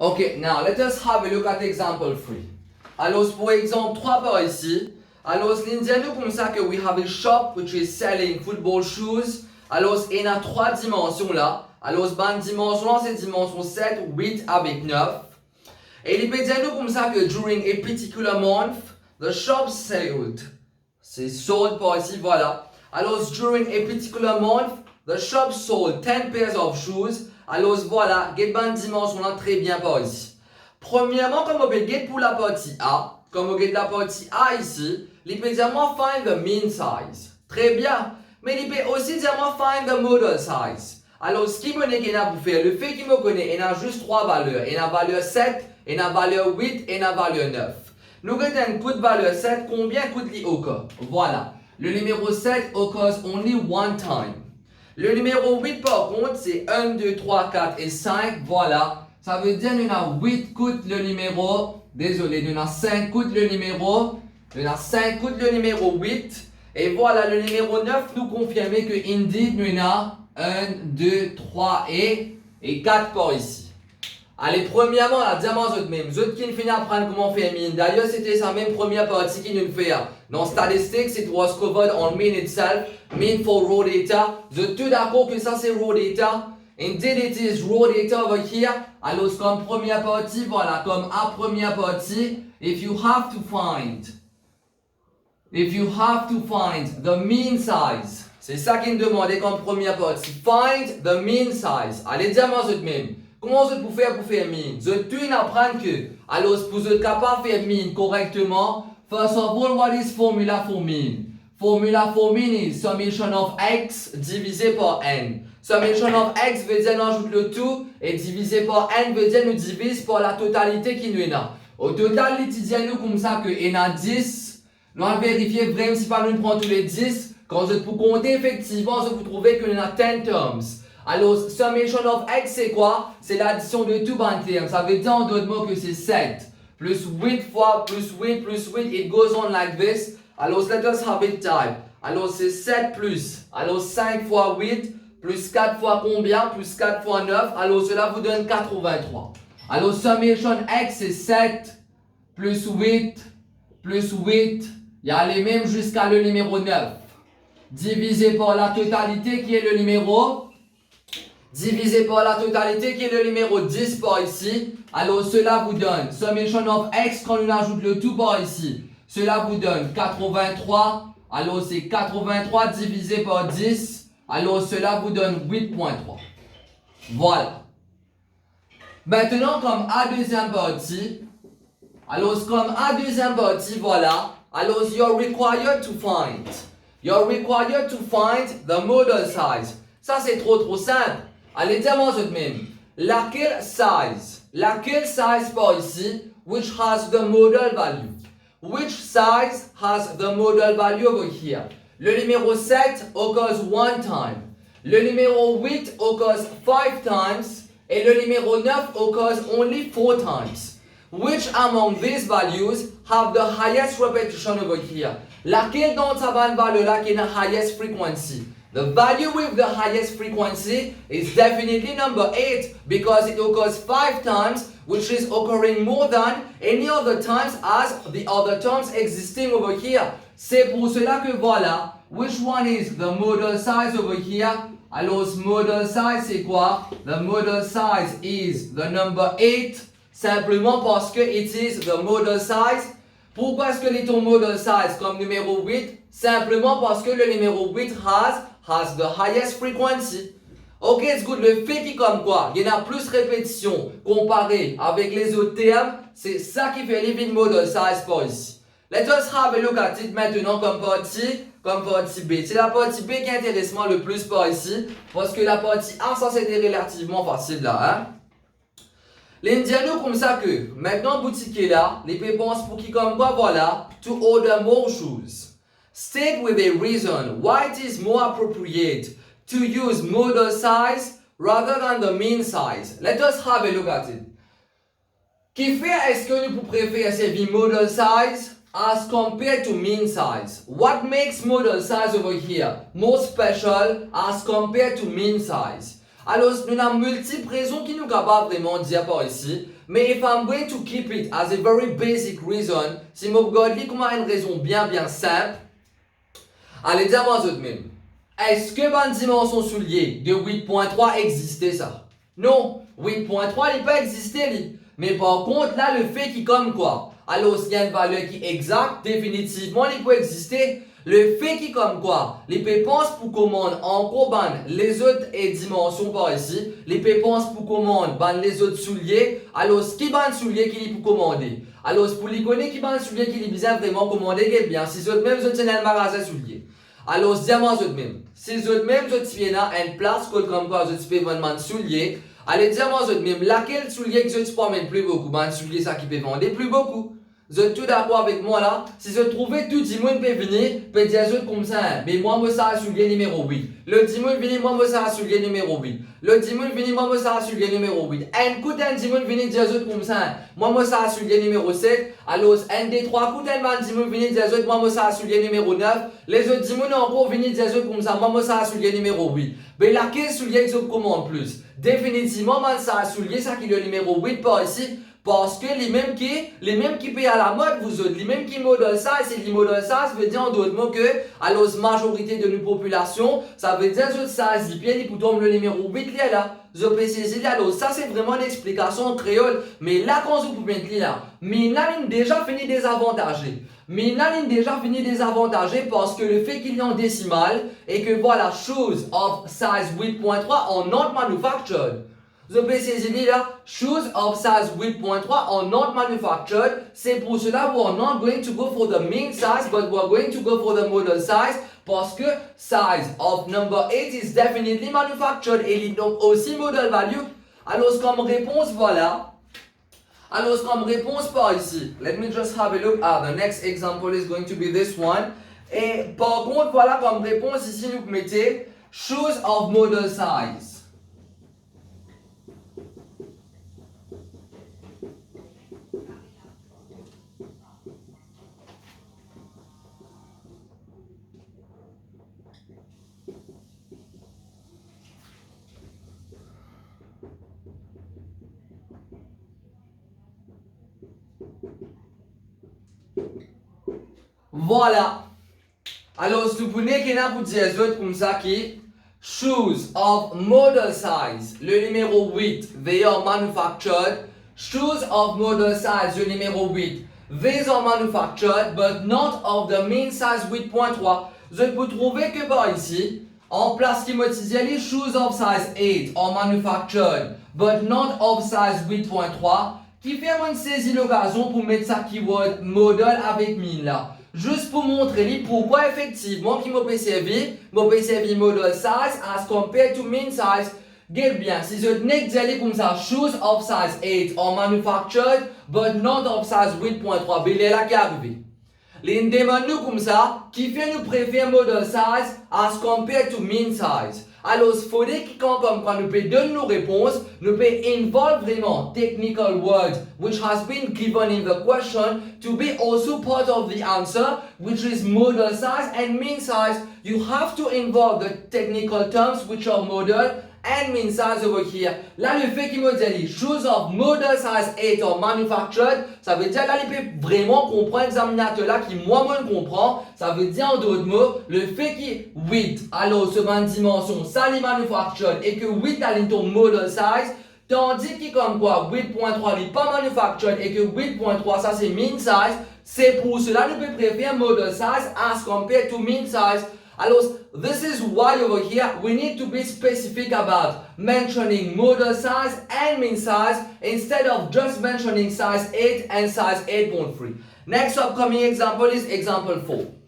Okay, now let us have a look at example 3. Alors, pour exemple 3 par ici. Alors, l'indiano comme ça que we have a shop which is selling football shoes. Alors, il y a 3 dimensions là. Alors, bonne dimension là, c'est dimension 7, 8 avec 9. Et il peut dire nous comme ça que during a particular month, the shop sold. C'est sold par ici, voilà. Alors, during a particular month, the shop sold 10 pairs of shoes. Alors, voilà, get bonne dimension là très bien par ici. Premièrement, comme on peut get pour la partie A, comme on get la partie A ici, il peut dire moi find the mean size. Très bien. Mais il peut aussi dire moi find the model size. Alors, ce qui me dit qu'il a pour faire, le fait qu'il me connaît, il a juste 3 valeurs. Il a valeur 7, il a valeur 8 et il a valeur 9. Nous avons coût de valeur 7, combien coûte li occur? Voilà. Le numéro 7 occurs only one time. Le numéro 8 par contre, c'est 1, 2, 3, 4 et 5. Voilà. Ça veut dire que nous avons 8 coûte le numéro. Désolé, nous avons 5 coûte le numéro. Nous avons 5 coûte le numéro 8. Et voilà, le numéro 9 nous confirme que indeed nous avons 1, 2, 3 et 4 par ici. Allez, premièrement, la diamant autres même. Autres qui ne finissent apprendre comment faire mean. D'ailleurs, c'était sa même première partie qui nous fait. Dans statistics, it was covered on mean itself. Mean for raw data. Vous êtes tous d'accord que ça c'est raw data? Indeed, it is raw data over here. Alors, comme première partie, voilà, comme à première partie, if you have to find the mean size. C'est ça qu'il nous demandait comme première partie. Find the mean size. Allez, diamant autres même. Comment vous pouvez faire pour faire mean? Vous devez apprendre que, alors, pour être capable de faire mean correctement, first of all, what is formula for mean? Formula for mean is summation of x divisé par n. Summation of x veut dire nous ajoute le tout et divisé par n veut dire nous divise par la totalité qui nous est là. Au total, l'étudiant nous comme ça que n a 10. Nous allons vérifier vraiment si pas nous prend tous les 10. Quand vous êtes pour compter, effectivement, vous trouvez que nous avons 10 terms. Alors, summation of x, c'est quoi? C'est l'addition de tout en termes. Ça veut dire en d'autres mots que c'est 7. Plus 8 fois, plus 8, plus 8, it goes on like this. Alors, let us have it type. Alors, c'est 7 plus. Alors, 5 fois 8, plus 4 fois combien? Plus 4 fois 9. Alors, cela vous donne 83. Alors, summation x, c'est 7, plus 8, plus 8. Il y a les mêmes jusqu'à le numéro 9. Divisé par la totalité qui est le numéro divisé par la totalité qui est le numéro 10 par ici. Alors cela vous donne summation of x quand on ajoute le tout par ici. Cela vous donne 83. Alors c'est 83 divisé par 10. Alors cela vous donne 8.3. Voilà. Maintenant comme à deuxième partie. Alors comme à deuxième partie, voilà. Alors you're required to find. You're required to find the model size. Ça c'est trop simple. Allez, dis-moi tout de même. Laquelle size par ici, which has the model value? Which size has the model value over here? Le numéro 7 occurs one time. Le numéro 8 occurs 5 times. Et le numéro 9 occurs only 4 times. Which among these values have the highest repetition over here? Laquelle dans sa valeur là qui a the highest frequency? The value with the highest frequency is definitely number 8 because it occurs 5 times, which is occurring more than any other times as the other terms existing over here. C'est pour cela que voilà, which one is the model size over here? Alors, model size c'est quoi? The model size is the number 8, simplement parce que it is the model size. Pourquoi est-ce que est ton model size comme numéro 8? Simplement parce que le numéro 8 has the highest frequency. Ok, c'est good. Le fait qui comme quoi, il y en a plus répétition comparé avec les autres termes, c'est ça qui fait living model size par ici. Let us have a look at it maintenant comme partie B. C'est la partie B qui intéresse moi le plus par ici, parce que la partie A, ça c'était relativement facile là. Hein? L'indiano comme ça que, maintenant boutique est là, les pépenses pour qui comme quoi, voilà, to order more shoes. State with a reason why it is more appropriate to use model size rather than the mean size. Let us have a look at it. Qui fait est-ce que nous préférons servir model size as compared to mean size? What makes model size over here more special as compared to mean size? Alors, nous avons multiples raisons qui nous capables vraiment de dire par ici. Mais if I'm going to keep it as a very basic reason, si je regarde comme une raison bien simple, allez dire moi autres même. Est-ce que ma dimension soulier de 8.3 existait ça? Non, 8.3 n'est pas existé. Mais par contre, là, le fait qui comme quoi? Alors, s'il y a une valeur qui est exacte, définitivement, il peut exister. Le fait qui comme quoi? Les pépenses pour commande encore les autres dimensions par ici. Les pépenses pour commande les autres souliers. Alors, ce qui est soulier qui est pour commander? Alors, pour les connaître qui est soulier qui est bien vraiment commander, bien, si vous même vous tenez un magasin soulier. Alors, c'est diamant autres même. Si vous même vous tiens une place comme quoi vous pouvez vendre soulier, allez dire moi autres même laquelle soulier que je promène plus beaucoup, soulier ça qui peut vendre plus beaucoup. Vous êtes tout d'accord avec moi là? Si je trouvais tout le monde peut venir, peut dire comme ça, mais moi ça a soulier numéro 8. Le dimanche venu, moi ça a soulier numéro 8. Le dimanche venu, moi ça a soulier numéro 8. Un coup d'un dimanche venu dire comme ça, moi ça a soulier numéro 7. Alors un des trois coups d'un dimanche venu dire moi ça a soulier numéro 9. Les autres dimanches encore venir dire comme ça, moi ça a soulier numéro 8. Mais laquelle soulier que je commande plus? Définitivement, moi ça a soulier ça qui est le numéro 8 par ici. Parce que les mêmes qui payent à la mode, vous autres, les mêmes qui modèlent ça, et c'est les modèlent ça, ça veut dire en d'autres mots que, à la majorité de nos populations, ça veut dire que ça a zippé, et pour tomber le numéro 8 là, je peux saisir là, alors ça c'est vraiment une explication en créole, mais là quand vous pouvez mettre là, mais là il a déjà fini désavantagé. Mais là il a déjà fini désavantagé parce que le fait qu'il y ait en décimale, et que voilà, shoes of size 8.3 are not manufactured. The PCZ là, shoes of size 8.3 are not manufactured. C'est pour cela we are not going to go for the mean size, but we are going to go for the model size. Parce que size of number 8 is definitely manufactured et il est donc aussi model value. Alors comme réponse voilà. Alors comme réponse par ici. Let me just have a look at the next example is going to be this one. Et par contre voilà comme réponse ici nous mettez shoes of model size. Voilà. Alors, supposez qu'il y a pour dire comme ça qui shoes of model size, le numéro 8, they are manufactured. Shoes of model size, le numéro 8, these are manufactured, but not of the mean size 8.3. Je peux trouver que par ici, en place qui me dit les shoes of size 8 are manufactured, but not of size 8.3, qui fait une saisie l'occasion pour mettre ça keyword model avec mine là. Juste pour montrer pourquoi effectivement qui m'a servi model size as compared to mean size. Get bien, si je n'ai que comme ça, shoes of size 8 are manufactured, but not of size 8.3, ben il est là qui est arrivé. Les demande nous comme ça, qui fait nous préférer model size as compared to mean size. Alors, il faudrait que quand nous pouvons donner nos réponses, nous pouvons involve vraiment technical words which has been given in the question to be also part of the answer, which is model size and mean size. You have to involve the technical terms which are model and mean size over here. Là, le fait qu'il me dit shoes of model size 8 are manufactured, ça veut dire là, il peut vraiment comprendre l'examinateur là qui moi-même comprend. Ça veut dire en d'autres mots, le fait qu'il 8, alors ce même dimension, ça les manufactured et que 8 a ton model size, tandis que comme quoi 8.3 n'est pas manufactured et que 8.3 ça c'est mean size, c'est pour cela nous peut préférer model size as compared to mean size. Alors, this is why over here we need to be specific about mentioning model size and mean size instead of just mentioning size 8 and size 8.3. Next upcoming example is example 4.